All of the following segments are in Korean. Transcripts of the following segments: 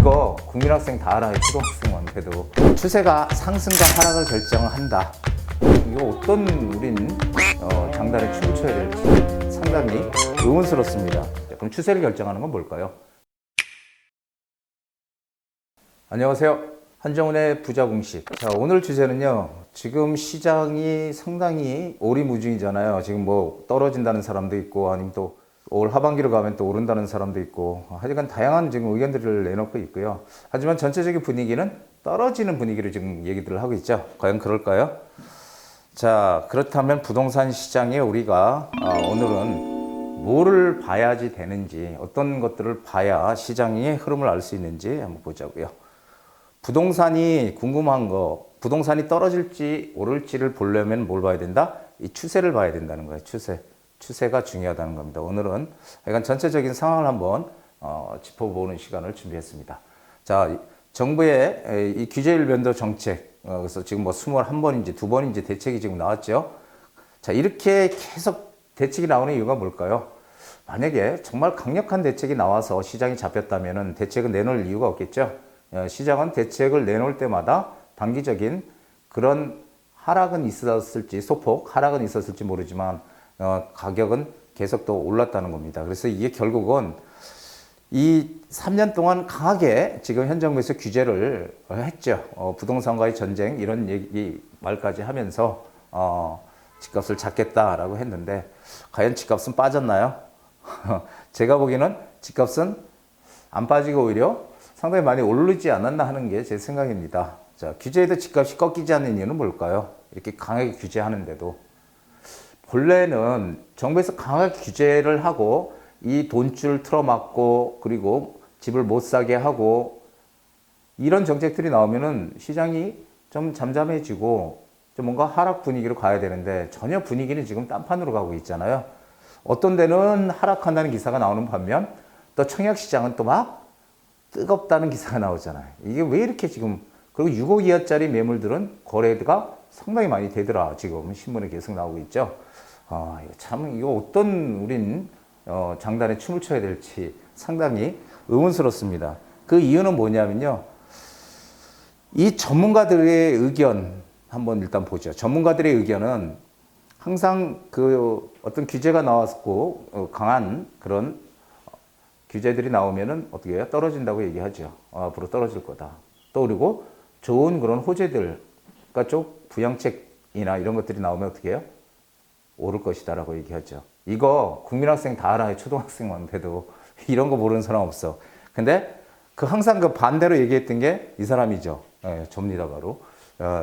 이거 국민학생 다 알아요. 초등학생만 해도. 추세가 상승과 하락을 결정한다. 이거 어떤 우린 장단에 춤을 춰야 될지 상당히 의문스럽습니다. 그럼 추세를 결정하는 건 뭘까요? 안녕하세요. 한정훈의 부자공식. 자, 오늘 주제는요. 지금 시장이 상당히 오리무중이잖아요. 지금 뭐 떨어진다는 사람도 있고 아니면 또 올 하반기로 가면 또 오른다는 사람도 있고 하여간 다양한 지금 의견들을 내놓고 있고요. 하지만 전체적인 분위기는 떨어지는 분위기로 지금 얘기들을 하고 있죠. 과연 그럴까요? 자, 그렇다면 부동산 시장에 우리가 오늘은 뭐를 봐야지 되는지, 어떤 것들을 봐야 시장의 흐름을 알 수 있는지 한번 보자고요. 부동산이 궁금한 거, 부동산이 떨어질지 오를지를 보려면 뭘 봐야 된다? 이 추세를 봐야 된다는 거예요. 추세가 중요하다는 겁니다. 오늘은 약간 전체적인 상황을 한번 짚어보는 시간을 준비했습니다. 자, 정부의 이 규제율 변동 정책, 그래서 지금 뭐 21번인지 2번인지 대책이 지금 나왔죠. 자, 이렇게 계속 대책이 나오는 이유가 뭘까요? 만약에 정말 강력한 대책이 나와서 시장이 잡혔다면 대책은 내놓을 이유가 없겠죠. 시장은 대책을 내놓을 때마다 단기적인 그런 하락은 있었을지, 소폭 하락은 있었을지 모르지만 가격은 계속 또 올랐다는 겁니다. 그래서 이게 결국은 이 3년 동안 강하게 지금 현 정부에서 규제를 했죠. 부동산과의 전쟁 이런 얘기 말까지 하면서 집값을 잡겠다라고 했는데 과연 집값은 빠졌나요? 제가 보기에는 집값은 안 빠지고 오히려 상당히 많이 오르지 않았나 하는 게 제 생각입니다. 자, 규제에도 집값이 꺾이지 않는 이유는 뭘까요? 이렇게 강하게 규제하는데도. 본래는 정부에서 강하게 규제를 하고 이 돈줄 틀어막고 그리고 집을 못 사게 하고 이런 정책들이 나오면은 시장이 좀 잠잠해지고 좀 뭔가 하락 분위기로 가야 되는데 전혀 분위기는 지금 딴판으로 가고 있잖아요. 어떤 데는 하락한다는 기사가 나오는 반면 또 청약시장은 또 막 뜨겁다는 기사가 나오잖아요. 이게 왜 이렇게 지금, 그리고 6억 이하짜리 매물들은 거래가 상당히 많이 되더라. 지금 신문에 계속 나오고 있죠. 이거 참, 이거 어떤 우린 장단에 춤을 춰야 될지 상당히 의문스럽습니다. 그 이유는 뭐냐면요. 이 전문가들의 의견 한번 일단 보죠. 전문가들의 의견은 항상 그 어떤 규제가 나왔고 강한 그런 규제들이 나오면은 어떻게 해요? 떨어진다고 얘기하죠. 앞으로 떨어질 거다. 또 그리고 좋은 그런 호재들, 그러니까 쪽 부양책이나 이런 것들이 나오면 어떻게 해요? 오를 것이다라고 얘기하죠. 이거 국민학생 다 알아요. 초등학생만 돼도 이런 거 모르는 사람 없어. 근데 그 항상 그 반대로 얘기했던 게 이 사람이죠. 접니다 바로.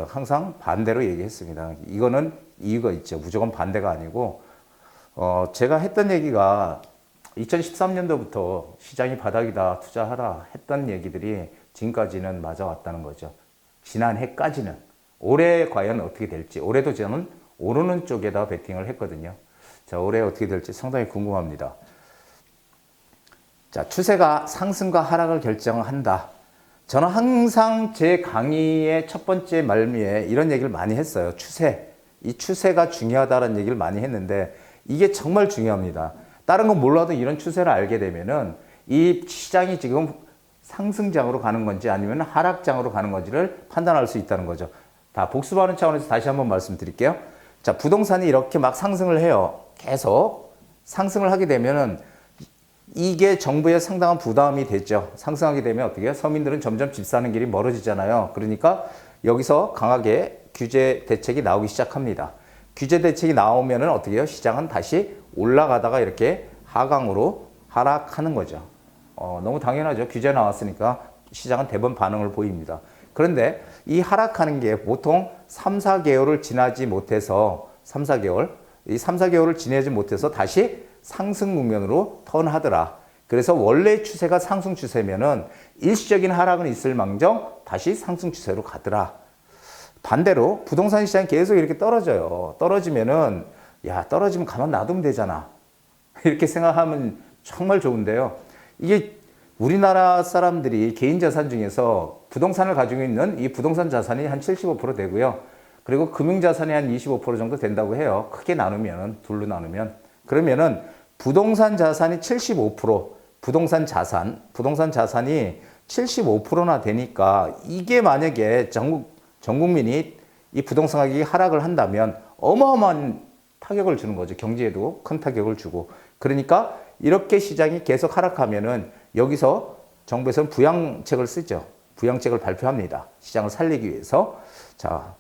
항상 반대로 얘기했습니다. 이거는 이유가 있죠. 무조건 반대가 아니고 제가 했던 얘기가 2013년도부터 시장이 바닥이다, 투자하라 했던 얘기들이 지금까지는 맞아왔다는 거죠. 지난해까지는. 올해 과연 어떻게 될지. 올해도 저는 오르는 쪽에다 베팅을 했거든요. 자, 올해 어떻게 될지 상당히 궁금합니다. 자, 추세가 상승과 하락을 결정한다. 저는 항상 제 강의의 첫 번째 말미에 이런 얘기를 많이 했어요. 추세. 이 추세가 중요하다는 얘기를 많이 했는데 이게 정말 중요합니다. 다른 건 몰라도 이런 추세를 알게 되면은 이 시장이 지금 상승장으로 가는 건지 아니면 하락장으로 가는 건지를 판단할 수 있다는 거죠. 다 복습하는 차원에서 다시 한번 말씀드릴게요. 자, 부동산이 이렇게 막 상승을 해요. 계속 상승을 하게 되면은 이게 정부에 상당한 부담이 되죠. 상승하게 되면 어떻게 해요? 서민들은 점점 집 사는 길이 멀어지잖아요. 그러니까 여기서 강하게 규제 대책이 나오기 시작합니다. 규제 대책이 나오면은 어떻게 해요? 시장은 다시 올라가다가 이렇게 하강으로 하락하는 거죠. 너무 당연하죠. 규제 나왔으니까 시장은 대부분 반응을 보입니다. 그런데 이 하락하는 게 보통 3, 4개월을 지나지 못해서 이 3, 4개월을 지나지 못해서 다시 상승 국면으로 턴하더라. 그래서 원래 추세가 상승 추세면은 일시적인 하락은 있을 망정 다시 상승 추세로 가더라. 반대로 부동산 시장이 계속 이렇게 떨어져요. 떨어지면은 떨어지면 가만 놔두면 되잖아. 이렇게 생각하면 정말 좋은데요. 이게 우리나라 사람들이 개인 자산 중에서 부동산을 가지고 있는 이 부동산 자산이 한 75% 되고요. 그리고 금융 자산이 한 25% 정도 된다고 해요. 크게 나누면, 둘로 나누면. 그러면은 부동산 자산이 75%, 부동산 자산이 75%나 되니까 이게 만약에 전 국민이 이 부동산 가격이 하락을 한다면 어마어마한 타격을 주는 거죠. 경제에도 큰 타격을 주고. 그러니까 이렇게 시장이 계속 하락하면은 여기서 정부에서는 부양책을 쓰죠. 부양책을 발표합니다. 시장을 살리기 위해서. 자,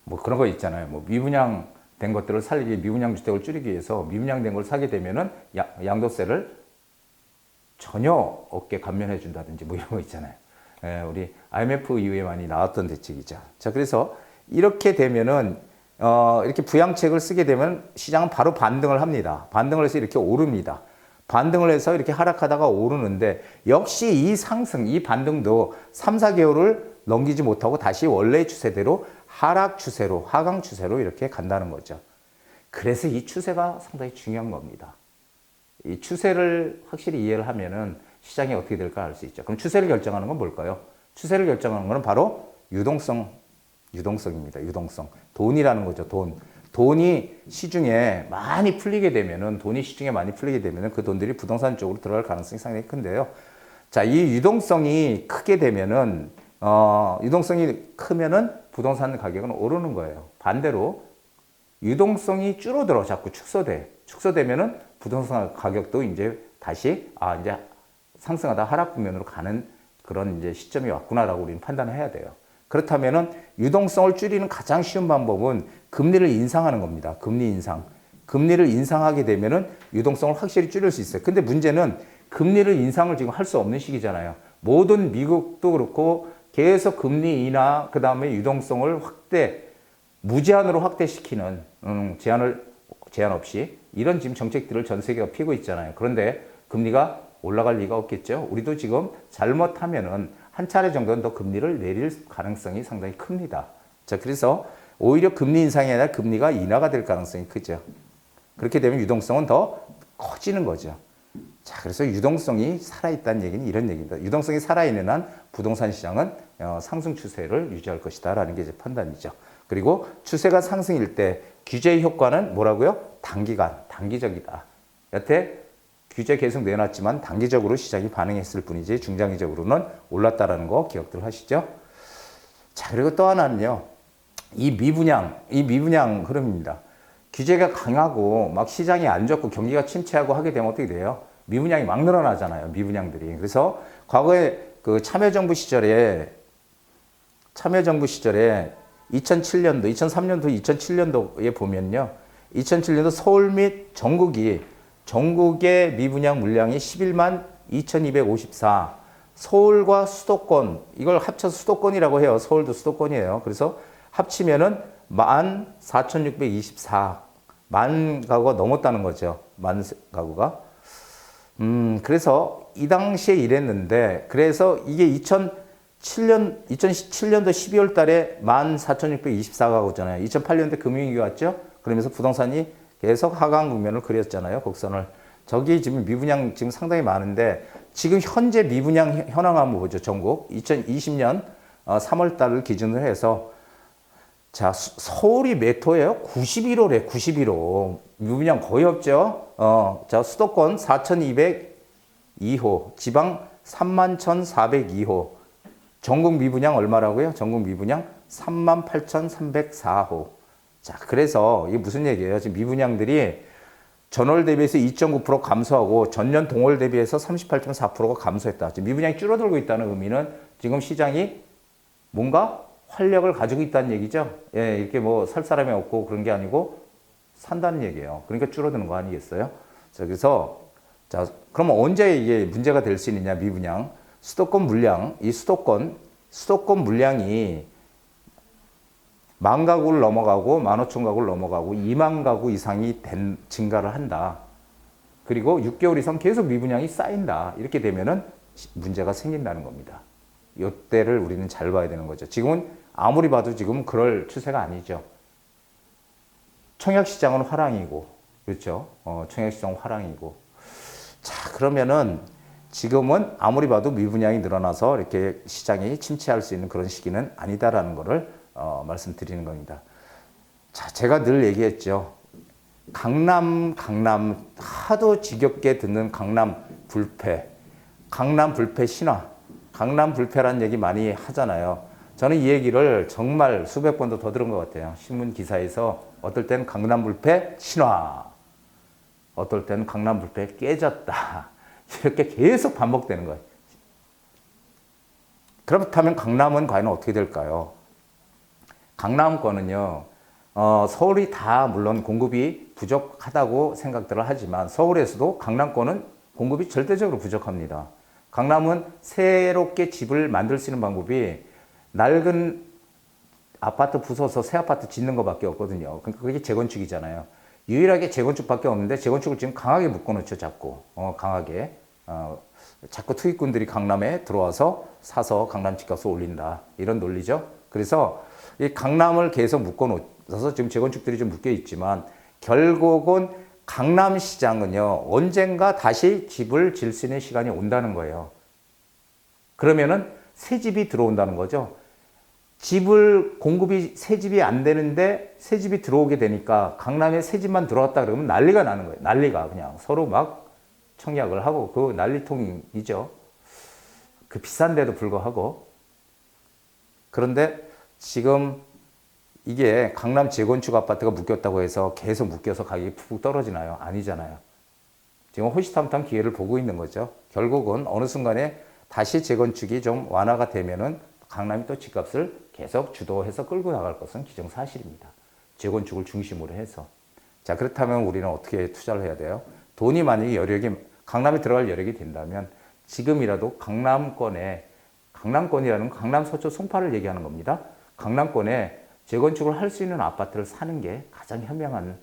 뭐 그런 거 있잖아요. 뭐 미분양된 것들을 살리기, 미분양 주택을 줄이기 위해서 미분양된 걸 사게 되면은 양도세를 전혀 없게 감면해 준다든지 뭐 이런 거 있잖아요. 예, 우리 IMF 이후에 많이 나왔던 대책이죠. 자, 그래서 이렇게 되면은 이렇게 부양책을 쓰게 되면 시장은 바로 반등을 합니다. 반등을 해서 이렇게 오릅니다. 반등을 해서 이렇게 하락하다가 오르는데 역시 이 상승, 이 반등도 3, 4개월을 넘기지 못하고 다시 원래의 추세대로 하락 추세로, 하강 추세로 이렇게 간다는 거죠. 그래서 이 추세가 상당히 중요한 겁니다. 이 추세를 확실히 이해를 하면은 시장이 어떻게 될까 알 수 있죠. 그럼 추세를 결정하는 건 뭘까요? 추세를 결정하는 것은 바로 유동성입니다. 유동성. 돈이라는 거죠. 돈이 시중에 많이 풀리게 되면은, 그 돈들이 부동산 쪽으로 들어갈 가능성이 상당히 큰데요. 자, 이 유동성이 크게 되면은, 유동성이 크면은 부동산 가격은 오르는 거예요. 반대로 유동성이 줄어들어, 자꾸 축소되면은 부동산 가격도 이제 다시, 이제 상승하다 하락 국면으로 가는 그런 이제 시점이 왔구나라고 우리는 판단을 해야 돼요. 그렇다면은 유동성을 줄이는 가장 쉬운 방법은 금리를 인상하는 겁니다. 금리 인상. 금리를 인상하게 되면은 유동성을 확실히 줄일 수 있어요. 근데 문제는 금리를 인상을 지금 할 수 없는 시기잖아요. 모든 미국도 그렇고 계속 금리 인하, 그 다음에 유동성을 무제한으로 확대시키는, 제한 없이 이런 지금 정책들을 전 세계가 피고 있잖아요. 그런데 금리가 올라갈 리가 없겠죠. 우리도 지금 잘못하면은 한 차례 정도는 더 금리를 내릴 가능성이 상당히 큽니다. 자, 그래서 오히려 금리 인상이 아니라 금리가 인하가 될 가능성이 크죠. 그렇게 되면 유동성은 더 커지는 거죠. 자, 그래서 유동성이 살아있다는 얘기는 이런 얘기입니다. 유동성이 살아있는 한 부동산 시장은 상승 추세를 유지할 것이다라는 게 이제 판단이죠. 그리고 추세가 상승일 때 규제의 효과는 뭐라고요? 단기적이다. 여태 규제 계속 내놨지만 단기적으로 시장이 반응했을 뿐이지 중장기적으로는 올랐다라는 거 기억들 하시죠? 자, 그리고 또 하나는요. 이 미분양 흐름입니다. 규제가 강하고 막 시장이 안 좋고 경기가 침체하고 하게 되면 어떻게 돼요? 미분양이 막 늘어나잖아요. 미분양들이. 그래서 과거에 그 참여정부 시절에 2007년도, 2003년도, 2007년도에 보면요. 2007년도 서울 및 전국의 미분양 물량이 11만 2254. 서울과 수도권, 이걸 합쳐서 수도권이라고 해요. 서울도 수도권이에요. 그래서 합치면은 14,624. 만 가구가 넘었다는 거죠. 만 가구가. 그래서 이 당시에 이랬는데, 그래서 이게 2017년도 12월 달에 14,624가구잖아요. 2008년대 금융위기 왔죠? 그러면서 부동산이 계속 하강 국면을 그렸잖아요. 곡선을. 저기 지금 미분양 지금 상당히 많은데, 지금 현재 미분양 현황 한번 보죠. 전국. 2020년 3월 달을 기준으로 해서, 자, 서울이 몇 호예요? 91호래, 91호. 미분양 거의 없죠? 자, 수도권 4,202호, 지방 31,402호. 전국 미분양 얼마라고요? 전국 미분양 38,304호. 자, 그래서 이게 무슨 얘기예요? 지금 미분양들이 전월 대비해서 2.9% 감소하고 전년 동월 대비해서 38.4%가 감소했다. 지금 미분양이 줄어들고 있다는 의미는 지금 시장이 뭔가 활력을 가지고 있다는 얘기죠. 예, 이렇게 뭐 살 사람이 없고 그런 게 아니고 산다는 얘기예요. 그러니까 줄어드는 거 아니겠어요? 자, 그래서 자, 그러면 언제 이게 문제가 될 수 있느냐, 미분양. 수도권 물량, 이 수도권 물량이 10,000가구를 넘어가고 15,000가구를 넘어가고 20,000 가구 이상이 증가를 한다. 그리고 6개월 이상 계속 미분양이 쌓인다. 이렇게 되면은 문제가 생긴다는 겁니다. 이때를 우리는 잘 봐야 되는 거죠. 지금은 아무리 봐도 지금 그럴 추세가 아니죠. 청약시장은 화랑이고, 그렇죠? 청약시장은 화랑이고. 자, 그러면은 지금은 아무리 봐도 미분양이 늘어나서 이렇게 시장이 침체할 수 있는 그런 시기는 아니다라는 것을 말씀드리는 겁니다. 자, 제가 늘 얘기했죠. 강남 하도 지겹게 듣는 강남 불패 신화. 강남 불패란 얘기 많이 하잖아요. 저는 이 얘기를 정말 수백 번도 더 들은 것 같아요. 신문 기사에서 어떨 때는 강남 불패 신화, 어떨 때는 강남 불패 깨졌다. 이렇게 계속 반복되는 거예요. 그렇다면 강남은 과연 어떻게 될까요? 강남권은요, 서울이 다 물론 공급이 부족하다고 생각들을 하지만 서울에서도 강남권은 공급이 절대적으로 부족합니다. 강남은 새롭게 집을 만들 수 있는 방법이 낡은 아파트 부숴서 새 아파트 짓는 것밖에 없거든요. 그러니까 그게 재건축이잖아요. 유일하게 재건축밖에 없는데 재건축을 지금 강하게 묶어놓죠, 자꾸. 강하게. 자꾸 투기꾼들이 강남에 들어와서 사서 강남 집값을 올린다. 이런 논리죠. 그래서 이 강남을 계속 묶어놓아서 지금 재건축들이 좀 묶여 있지만 결국은 강남 시장은요, 언젠가 다시 집을 질 수 있는 시간이 온다는 거예요. 그러면은 새 집이 들어온다는 거죠. 공급이 새 집이 안 되는데 새 집이 들어오게 되니까 강남에 새 집만 들어왔다 그러면 난리가 나는 거예요. 난리가 그냥 서로 막 청약을 하고 그 난리통이죠. 그 비싼데도 불구하고. 그런데 지금 이게 강남 재건축 아파트가 묶였다고 해서 계속 묶여서 가격이 푹 떨어지나요? 아니잖아요. 지금 호시탐탐 기회를 보고 있는 거죠. 결국은 어느 순간에 다시 재건축이 좀 완화가 되면은 강남이 또 집값을 계속 주도해서 끌고 나갈 것은 기정사실입니다. 재건축을 중심으로 해서. 자, 그렇다면 우리는 어떻게 투자를 해야 돼요? 돈이 만약에 강남에 들어갈 여력이 된다면 지금이라도 강남권이라는 강남 서초 송파를 얘기하는 겁니다. 강남권에 재건축을 할 수 있는 아파트를 사는 게 가장 현명한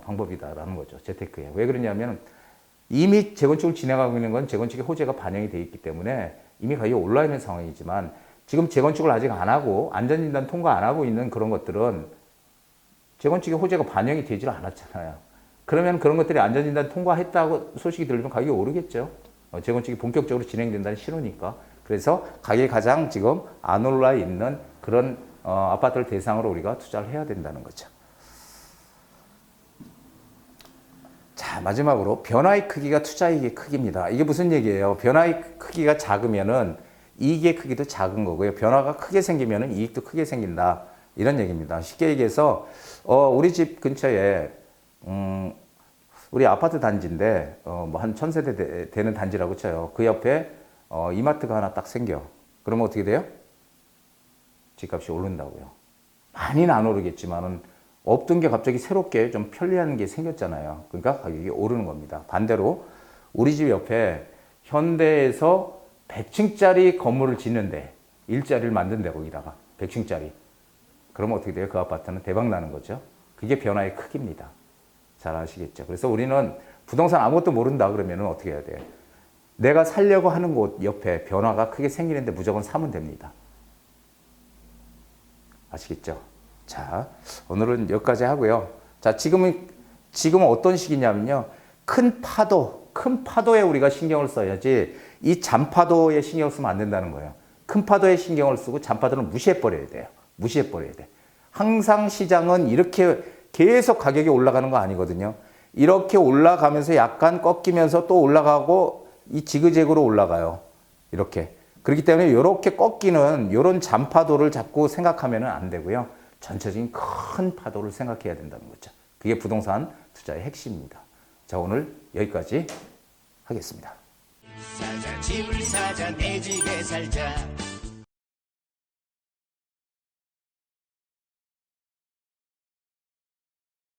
방법이다라는 거죠. 재테크에. 왜 그러냐면 이미 재건축을 진행하고 있는 건 재건축의 호재가 반영이 되어 있기 때문에 이미 가격이 올라 있는 상황이지만 지금 재건축을 아직 안 하고 안전진단 통과 안 하고 있는 그런 것들은 재건축의 호재가 반영이 되질 않았잖아요. 그러면 그런 것들이 안전진단 통과했다고 소식이 들리면 가격이 오르겠죠. 재건축이 본격적으로 진행된다는 신호니까. 그래서 가격이 가장 지금 안 올라 있는 그런 아파트를 대상으로 우리가 투자를 해야 된다는 거죠. 자, 마지막으로 변화의 크기가 투자이익의 크기입니다. 이게 무슨 얘기예요? 변화의 크기가 작으면은 이익의 크기도 작은 거고요. 변화가 크게 생기면은 이익도 크게 생긴다. 이런 얘기입니다. 쉽게 얘기해서 우리 집 근처에 우리 아파트 단지인데 뭐 한 1000세대 되는 단지라고 쳐요. 그 옆에 이마트가 하나 딱 생겨. 그러면 어떻게 돼요? 집값이 오른다고요. 많이는 안 오르겠지만은 없던 게 갑자기 새롭게 좀 편리한 게 생겼잖아요. 그러니까 가격이 오르는 겁니다. 반대로 우리 집 옆에 현대에서 100층짜리 건물을 짓는데 일자리를 만든대 거기다가 100층짜리. 그러면 어떻게 돼요? 그 아파트는 대박 나는 거죠. 그게 변화의 크기입니다. 잘 아시겠죠? 그래서 우리는 부동산 아무것도 모른다 그러면 어떻게 해야 돼요? 내가 살려고 하는 곳 옆에 변화가 크게 생기는데 무조건 사면 됩니다. 아시겠죠? 자, 오늘은 여기까지 하고요. 자, 지금은 어떤 시기냐면요. 큰 파도에 우리가 신경을 써야지 이 잔파도에 신경 쓰면 안 된다는 거예요. 큰 파도에 신경을 쓰고 잔파도는 무시해버려야 돼요. 무시해버려야 돼. 항상 시장은 이렇게 계속 가격이 올라가는 거 아니거든요. 이렇게 올라가면서 약간 꺾이면서 또 올라가고 이 지그재그로 올라가요. 이렇게. 그렇기 때문에 이렇게 꺾이는 이런 잔파도를 자꾸 생각하면 안 되고요. 전체적인 큰 파도를 생각해야 된다는 거죠. 그게 부동산 투자의 핵심입니다. 자, 오늘 여기까지 하겠습니다. 집을 사자 내 집에 살자